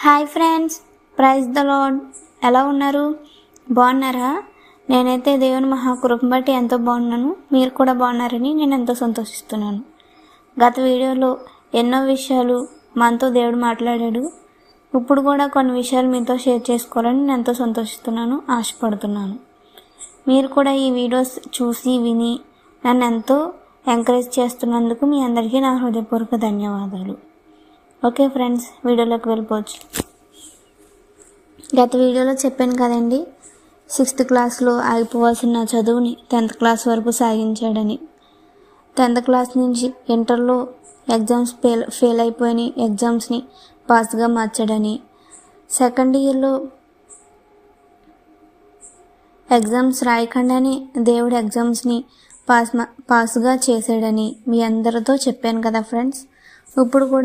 Hi friends, praise the Lord. ఎలా ఉన్నారు? బాగున్నారా? నేనైతే దేవుని మహాకృపను బట్టి ఎంతో బాగున్నాను. మీరు కూడా బాగున్నారని నేను ఎంతో సంతోషిస్తున్నాను. గత వీడియోలో ఎన్నో విషయాలు మనతో దేవుడు మాట్లాడాడు. ఇప్పుడు కూడా కొన్ని విషయాలు మీతో షేర్ చేసుకోవాలని నేను ఎంతో సంతోషిస్తున్నాను, ఆశపడుతున్నాను. మీరు కూడా ఈ వీడియోస్ చూసి విని నన్ను ఎంతో ఎంకరేజ్ చేస్తున్నందుకు మీ అందరికీ నా హృదయపూర్వక ధన్యవాదాలు. ఓకే ఫ్రెండ్స్, వీడియోలోకి వెళ్ళిపోవచ్చు. గత వీడియోలో చెప్పాను కదండి, 6th క్లాస్లో ఆగిపోవాల్సిన చదువుని 10th క్లాస్ వరకు సాగించాడని. 10th క్లాస్ నుంచి ఇంటర్లో ఎగ్జామ్స్ ఫెయిల్ అయిపోయి ఎగ్జామ్స్ని పాస్గా మార్చాడని, సెకండ్ ఇయర్లో ఎగ్జామ్స్ రాయకుండానే దేవుడు ఎగ్జామ్స్ని పాస్గా చేశాడని మీ అందరితో చెప్పాను కదా ఫ్రెండ్స్. ఇప్పుడు కూడా